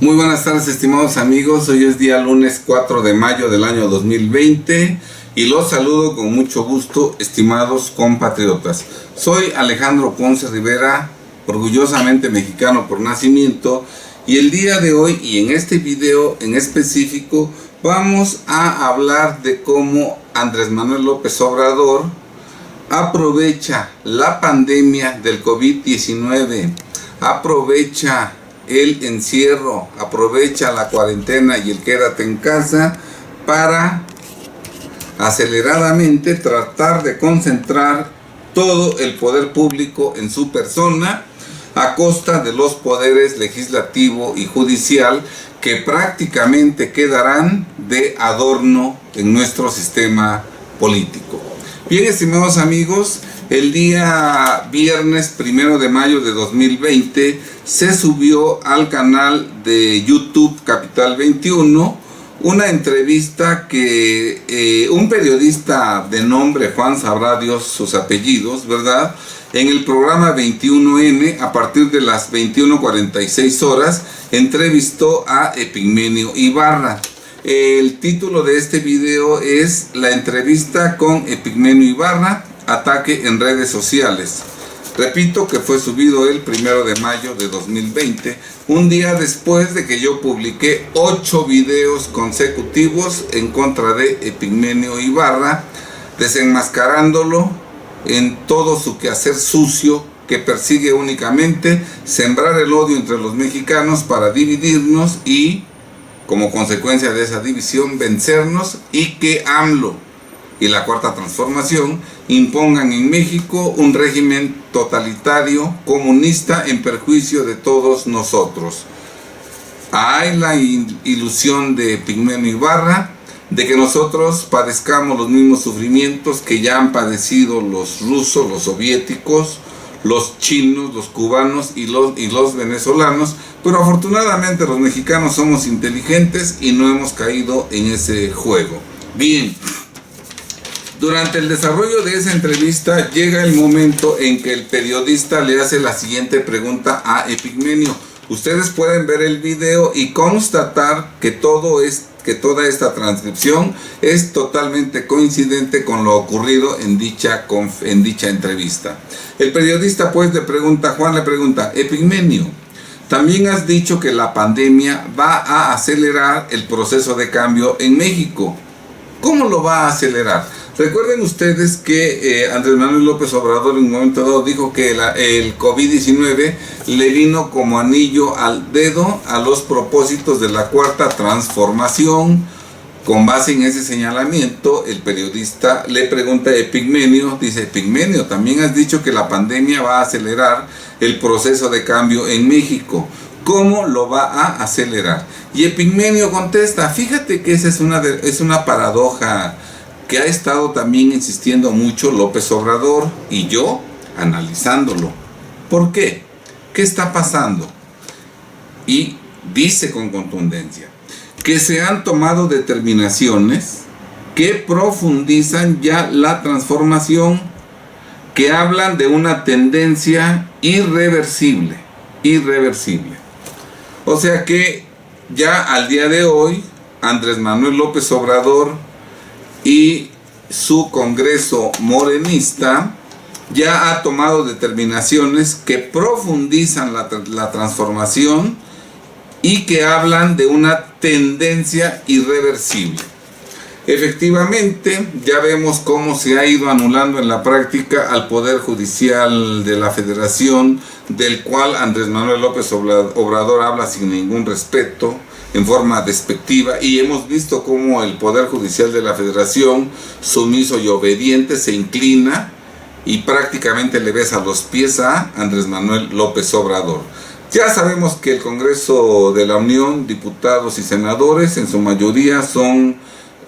Muy buenas tardes, estimados amigos. Hoy es día lunes 4 de mayo del año 2020 y los saludo con mucho gusto, estimados compatriotas. Soy Alejandro Ponce Rivera, orgullosamente mexicano por nacimiento, y el día de hoy y en este video en específico vamos a hablar de cómo Andrés Manuel López Obrador aprovecha la pandemia del COVID-19, aprovecha el encierro, aprovecha la cuarentena y el quédate en casa para aceleradamente tratar de concentrar todo el poder público en su persona a costa de los poderes legislativo y judicial que prácticamente quedarán de adorno en nuestro sistema político. Bien, estimados amigos, el día viernes 1 de mayo de 2020 se subió al canal de YouTube Capital 21 una entrevista que un periodista de nombre Juan sabrá Dios sus apellidos, ¿verdad? En el programa 21N, a partir de las 21:46 horas, entrevistó a Epigmenio Ibarra. El título de este video es La entrevista con Epigmenio Ibarra, ataque en redes sociales. Repito que fue subido el 1 de mayo de 2020, un día después de que yo publiqué 8 videos consecutivos en contra de Epigmenio Ibarra, desenmascarándolo en todo su quehacer sucio que persigue únicamente sembrar el odio entre los mexicanos para dividirnos y, como consecuencia de esa división, vencernos y que AMLO y la Cuarta Transformación impongan en México un régimen totalitario comunista en perjuicio de todos nosotros. Hay la ilusión de Epigmenio Ibarra de que nosotros padezcamos los mismos sufrimientos que ya han padecido los rusos, los soviéticos, los chinos, los cubanos y los venezolanos, pero afortunadamente los mexicanos somos inteligentes y no hemos caído en ese juego. Bien, durante el desarrollo de esa entrevista llega el momento en que el periodista le hace la siguiente pregunta a Epigmenio. Ustedes pueden ver el video y constatar que toda esta transcripción es totalmente coincidente con lo ocurrido en dicha entrevista. El periodista pues Juan le pregunta, Epigmenio, también has dicho que la pandemia va a acelerar el proceso de cambio en México. ¿Cómo lo va a acelerar? Recuerden ustedes que Andrés Manuel López Obrador en un momento dado dijo que el COVID-19 le vino como anillo al dedo a los propósitos de la Cuarta Transformación. Con base en ese señalamiento, el periodista le pregunta a Epigmenio, dice, Epigmenio, también has dicho que la pandemia va a acelerar el proceso de cambio en México. ¿Cómo lo va a acelerar? Y Epigmenio contesta, fíjate que esa es una paradoja que ha estado también insistiendo mucho López Obrador y yo analizándolo. ¿Por qué? ¿Qué está pasando? Y dice con contundencia que se han tomado determinaciones que profundizan ya la transformación, que hablan de una tendencia irreversible. O sea que ya al día de hoy Andrés Manuel López Obrador y su Congreso morenista ya ha tomado determinaciones que profundizan la transformación y que hablan de una tendencia irreversible. Efectivamente, ya vemos cómo se ha ido anulando en la práctica al Poder Judicial de la Federación, del cual Andrés Manuel López Obrador habla sin ningún respeto, en forma despectiva, y hemos visto cómo el Poder Judicial de la Federación, sumiso y obediente, se inclina y prácticamente le besa los pies a Andrés Manuel López Obrador. Ya sabemos que el Congreso de la Unión, diputados y senadores, en su mayoría son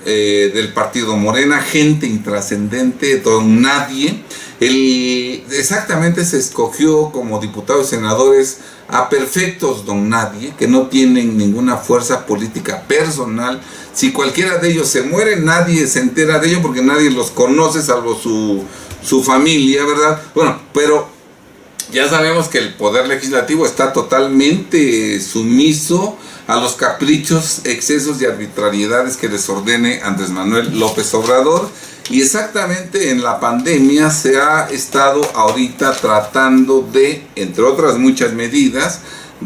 del partido Morena, gente intrascendente, don nadie. Exactamente se escogió como diputados y senadores a perfectos don nadie, que no tienen ninguna fuerza política personal. Si cualquiera de ellos se muere, nadie se entera de ello porque nadie los conoce, salvo su familia, ¿verdad? Bueno, pero ya sabemos que el poder legislativo está totalmente sumiso a los caprichos, excesos y arbitrariedades que les ordene Andrés Manuel López Obrador. Y exactamente en la pandemia se ha estado ahorita tratando de, entre otras muchas medidas,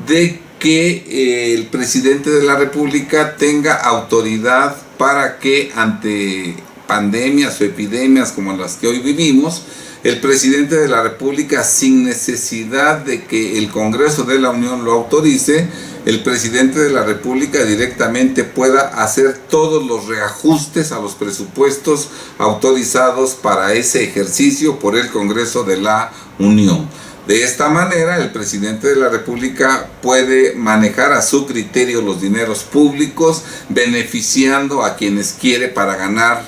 de que el presidente de la República tenga autoridad para que ante pandemias o epidemias como las que hoy vivimos, el presidente de la República, sin necesidad de que el Congreso de la Unión lo autorice, el presidente de la República directamente pueda hacer todos los reajustes a los presupuestos autorizados para ese ejercicio por el Congreso de la Unión. De esta manera, el presidente de la República puede manejar a su criterio los dineros públicos, beneficiando a quienes quiere para ganar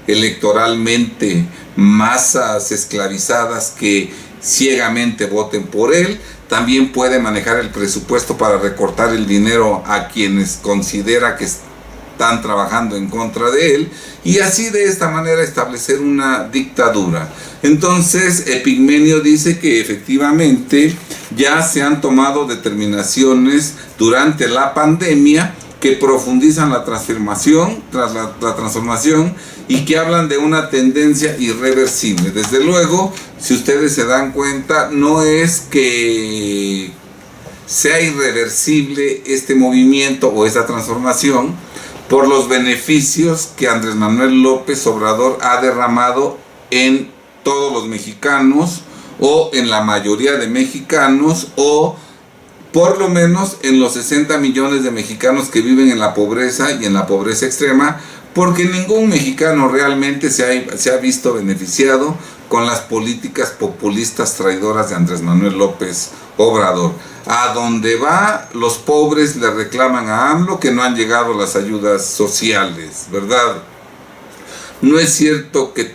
electoralmente masas esclavizadas que ciegamente voten por él. También puede manejar el presupuesto para recortar el dinero a quienes considera que están trabajando en contra de él, y así de esta manera establecer una dictadura. Entonces Epigmenio dice que efectivamente ya se han tomado determinaciones durante la pandemia que profundizan la transformación, y que hablan de una tendencia irreversible. Desde luego, si ustedes se dan cuenta, no es que sea irreversible este movimiento o esta transformación por los beneficios que Andrés Manuel López Obrador ha derramado en todos los mexicanos, o en la mayoría de mexicanos, o por lo menos en los 60 millones de mexicanos que viven en la pobreza y en la pobreza extrema, porque ningún mexicano realmente se ha visto beneficiado con las políticas populistas traidoras de Andrés Manuel López Obrador. A donde va, los pobres le reclaman a AMLO que no han llegado las ayudas sociales, ¿verdad? No es cierto que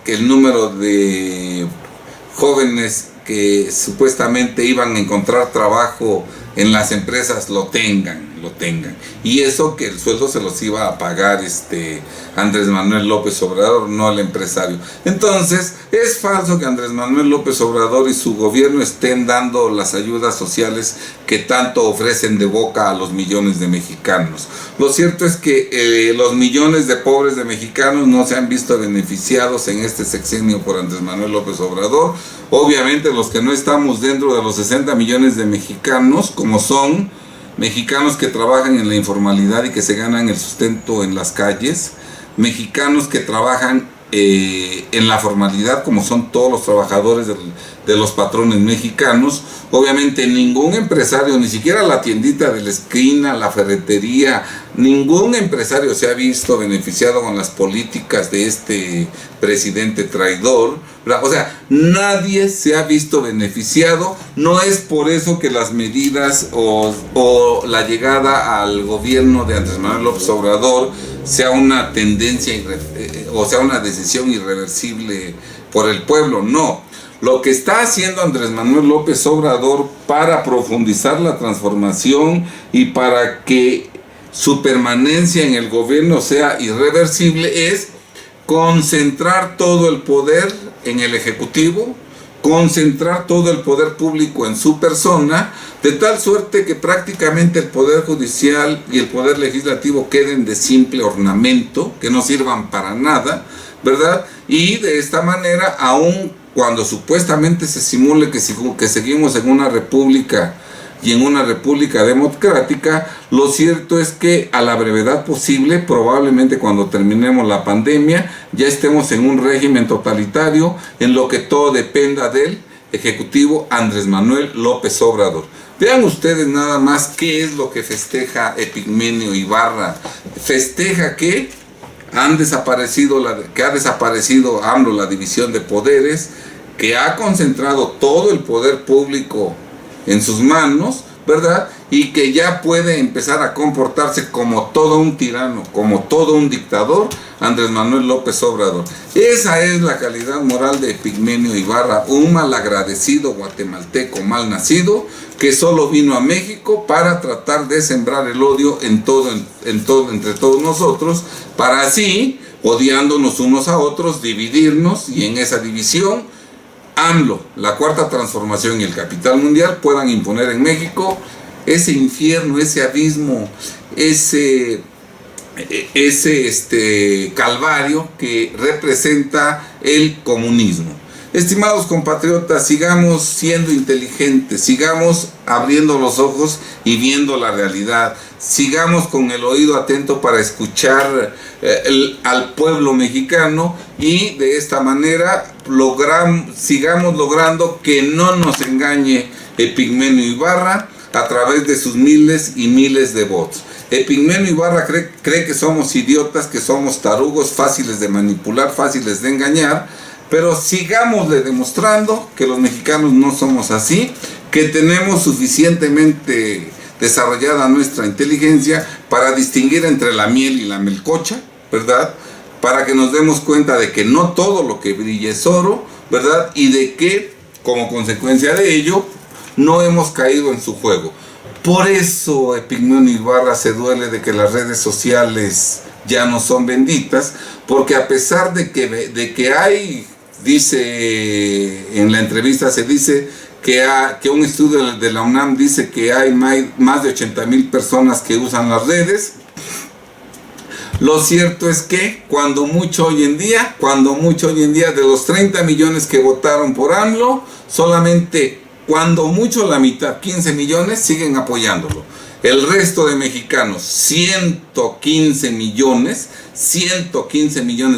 el número de jóvenes que supuestamente iban a encontrar trabajo en las empresas lo tengan, y eso que el sueldo se los iba a pagar Andrés Manuel López Obrador, no el empresario. Entonces es falso que Andrés Manuel López Obrador y su gobierno estén dando las ayudas sociales que tanto ofrecen de boca a los millones de mexicanos. Lo cierto es que los millones de pobres de mexicanos no se han visto beneficiados en este sexenio por Andrés Manuel López Obrador. Obviamente los que no estamos dentro de los 60 millones de mexicanos, como son mexicanos que trabajan en la informalidad y que se ganan el sustento en las calles, mexicanos que trabajan en la formalidad, como son todos los trabajadores de los patrones mexicanos. Obviamente ningún empresario, ni siquiera la tiendita de la esquina, la ferretería, ningún empresario se ha visto beneficiado con las políticas de este presidente traidor, ¿verdad? O sea, nadie se ha visto beneficiado. No es por eso que las medidas o la llegada al gobierno de Andrés Manuel López Obrador sea una tendencia o sea una decisión irreversible por el pueblo. No. Lo que está haciendo Andrés Manuel López Obrador para profundizar la transformación y para que su permanencia en el gobierno sea irreversible es concentrar todo el poder en el Ejecutivo, concentrar todo el poder público en su persona, de tal suerte que prácticamente el Poder Judicial y el Poder Legislativo queden de simple ornamento, que no sirvan para nada, ¿verdad? Y de esta manera, aun cuando supuestamente se simule que seguimos en una república y en una república democrática, lo cierto es que a la brevedad posible, probablemente cuando terminemos la pandemia, ya estemos en un régimen totalitario en lo que todo dependa del Ejecutivo Andrés Manuel López Obrador. Vean ustedes nada más qué es lo que festeja Epigmenio Ibarra. Festeja que ha desaparecido AMLO, la división de poderes, que ha concentrado todo el poder público en sus manos, ¿verdad? Y que ya puede empezar a comportarse como todo un tirano, como todo un dictador, Andrés Manuel López Obrador. Esa es la calidad moral de Epigmenio Ibarra, un malagradecido guatemalteco mal nacido que solo vino a México para tratar de sembrar el odio entre todos nosotros, para así, odiándonos unos a otros, dividirnos, y en esa división AMLO, la Cuarta Transformación y el capital mundial puedan imponer en México ese infierno, ese abismo, ese calvario que representa el comunismo. Estimados compatriotas, sigamos siendo inteligentes, sigamos abriendo los ojos y viendo la realidad, sigamos con el oído atento para escuchar al pueblo mexicano, y de esta manera sigamos logrando que no nos engañe Epigmenio Ibarra a través de sus miles y miles de bots. Epigmenio Ibarra cree que somos idiotas, que somos tarugos, fáciles de manipular, fáciles de engañar, pero sigámosle demostrando que los mexicanos no somos así, que tenemos suficientemente desarrollada nuestra inteligencia para distinguir entre la miel y la melcocha, ¿verdad? Para que nos demos cuenta de que no todo lo que brilla es oro, ¿verdad? Y de que, como consecuencia de ello, no hemos caído en su juego. Por eso Epigmenio Ibarra se duele de que las redes sociales ya no son benditas, porque a pesar de que hay, dice en la entrevista, se dice que un estudio de la UNAM dice que hay más de 80,000 personas que usan las redes. Lo cierto es que cuando mucho hoy en día, de los 30 millones que votaron por AMLO, solamente cuando mucho la mitad, 15 millones, siguen apoyándolo. El resto de mexicanos, 115 millones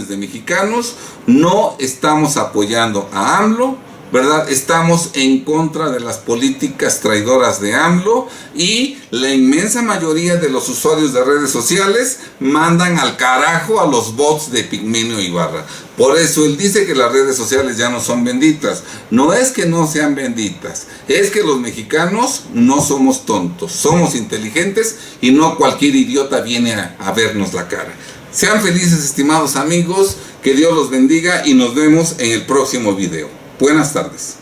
de mexicanos, no estamos apoyando a AMLO, ¿verdad? Estamos en contra de las políticas traidoras de AMLO, y la inmensa mayoría de los usuarios de redes sociales mandan al carajo a los bots de Epigmenio Ibarra. Por eso él dice que las redes sociales ya no son benditas. No es que no sean benditas, es que los mexicanos no somos tontos, somos inteligentes, y no cualquier idiota viene a vernos la cara. Sean felices, estimados amigos, que Dios los bendiga, y nos vemos en el próximo video. Buenas tardes.